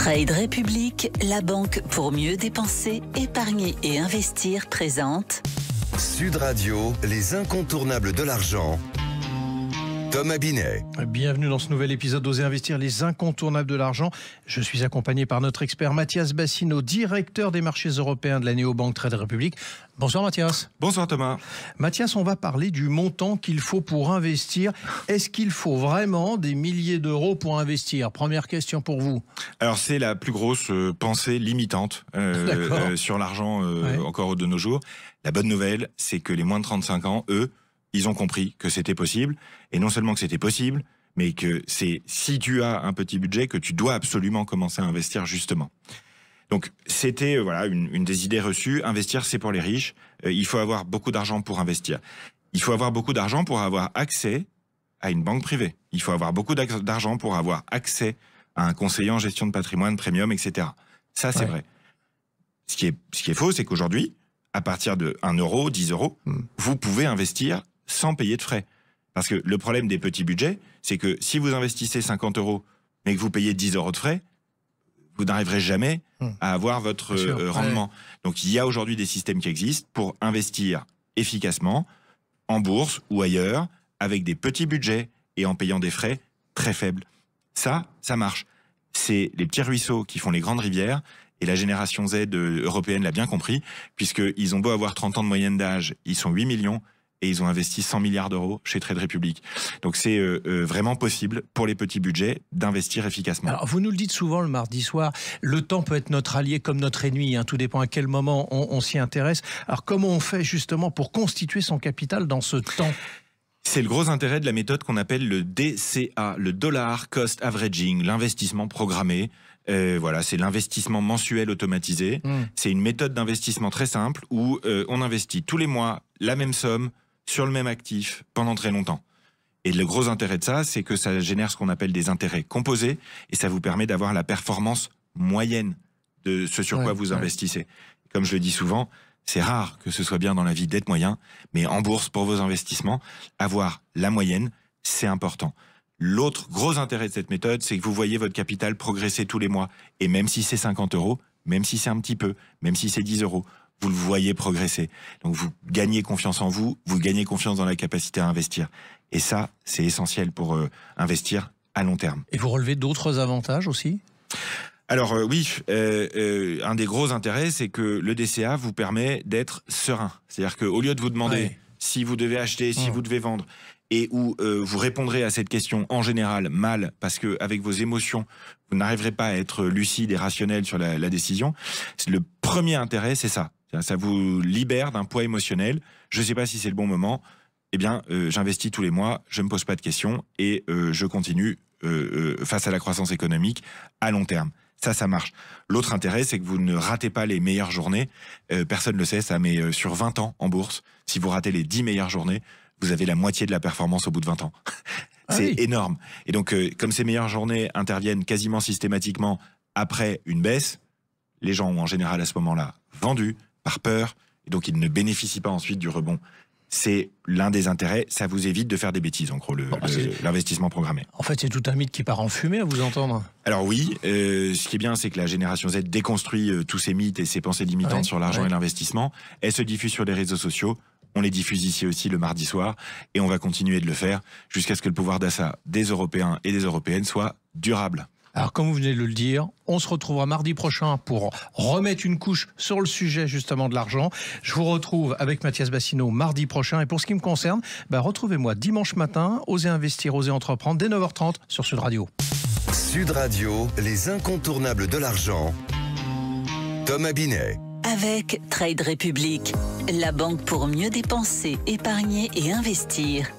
Trade République, la banque pour mieux dépenser, épargner et investir présente Sud Radio, les incontournables de l'argent. Thomas Binet. Bienvenue dans ce nouvel épisode d'Oser investir, les incontournables de l'argent. Je suis accompagné par notre expert Mathias Bassino, directeur des marchés européens de la néobanque Trade République. Bonsoir Mathias. Bonsoir Thomas. Mathias, on va parler du montant qu'il faut pour investir. Est-ce qu'il faut vraiment des milliers d'euros pour investir? Première question pour vous. Alors c'est la plus grosse pensée limitante sur l'argent encore de nos jours. La bonne nouvelle, c'est que les moins de 35 ans, eux, ils ont compris que c'était possible, et non seulement que c'était possible, mais que c'est si tu as un petit budget que tu dois absolument commencer à investir justement. Donc c'était une des idées reçues, investir c'est pour les riches, il faut avoir beaucoup d'argent pour investir. Il faut avoir beaucoup d'argent pour avoir accès à une banque privée. Il faut avoir beaucoup d'argent pour avoir accès à un conseiller en gestion de patrimoine premium, etc. Ça c'est vrai. Ce qui est faux, c'est qu'aujourd'hui, à partir de 1 euro, 10 euros, vous pouvez investir sans payer de frais. Parce que le problème des petits budgets, c'est que si vous investissez 50 euros, mais que vous payez 10 euros de frais, vous n'arriverez jamais à avoir votre rendement. Donc il y a aujourd'hui des systèmes qui existent pour investir efficacement en bourse ou ailleurs, avec des petits budgets et en payant des frais très faibles. Ça marche. C'est les petits ruisseaux qui font les grandes rivières, et la génération Z européenne l'a bien compris, puisqu'ils ont beau avoir 30 ans de moyenne d'âge, ils sont 8 millions, et ils ont investi 100 milliards d'euros chez Trade Republic. Donc c'est vraiment possible pour les petits budgets d'investir efficacement. Alors vous nous le dites souvent le mardi soir, le temps peut être notre allié comme notre ennemi, tout dépend à quel moment on s'y intéresse. Alors comment on fait justement pour constituer son capital dans ce temps ? C'est le gros intérêt de la méthode qu'on appelle le DCA, le Dollar Cost Averaging, l'investissement programmé. C'est l'investissement mensuel automatisé. C'est une méthode d'investissement très simple où on investit tous les mois la même somme sur le même actif pendant très longtemps. Et le gros intérêt de ça, c'est que ça génère ce qu'on appelle des intérêts composés et ça vous permet d'avoir la performance moyenne de ce sur quoi vous investissez. Comme je le dis souvent, c'est rare que ce soit bien dans la vie d'être moyen, mais en bourse, pour vos investissements, avoir la moyenne, c'est important. L'autre gros intérêt de cette méthode, c'est que vous voyez votre capital progresser tous les mois. Et même si c'est 50 euros, même si c'est un petit peu, même si c'est 10 euros, vous le voyez progresser. Donc vous gagnez confiance en vous, vous gagnez confiance dans la capacité à investir. Et ça, c'est essentiel pour investir à long terme. Et vous relevez d'autres avantages aussi ? Alors un des gros intérêts, c'est que le DCA vous permet d'être serein. C'est-à-dire qu'au lieu de vous demander si vous devez acheter, si vous devez vendre, et où vous répondrez à cette question en général mal, parce que avec vos émotions, vous n'arriverez pas à être lucide et rationnel sur la décision. Le premier intérêt, c'est ça. Ça vous libère d'un poids émotionnel. Je ne sais pas si c'est le bon moment. Eh bien, j'investis tous les mois, je ne me pose pas de questions et je continue face à la croissance économique à long terme. Ça marche. L'autre intérêt, c'est que vous ne ratez pas les meilleures journées. Personne ne le sait, ça met sur 20 ans en bourse. Si vous ratez les 10 meilleures journées, vous avez la moitié de la performance au bout de 20 ans. C'est énorme. Et donc, comme ces meilleures journées interviennent quasiment systématiquement après une baisse, les gens ont en général à ce moment-là vendu par peur, et donc ils ne bénéficient pas ensuite du rebond. C'est l'un des intérêts, ça vous évite de faire des bêtises, en gros, l'investissement programmé. En fait, c'est tout un mythe qui part en fumée, à vous entendre. Alors oui, ce qui est bien, c'est que la génération Z déconstruit tous ces mythes et ces pensées limitantes sur l'argent et l'investissement. Elle se diffuse sur les réseaux sociaux, on les diffuse ici aussi le mardi soir, et on va continuer de le faire jusqu'à ce que le pouvoir d'achat des Européens et des Européennes soit durable. Alors, comme vous venez de le dire, on se retrouvera mardi prochain pour remettre une couche sur le sujet justement de l'argent. Je vous retrouve avec Mathias Bassino mardi prochain. Et pour ce qui me concerne, retrouvez-moi dimanche matin, Osez investir, osez entreprendre, dès 9h30 sur Sud Radio. Sud Radio, les incontournables de l'argent. Thomas Binet. avec Trade Republic, la banque pour mieux dépenser, épargner et investir.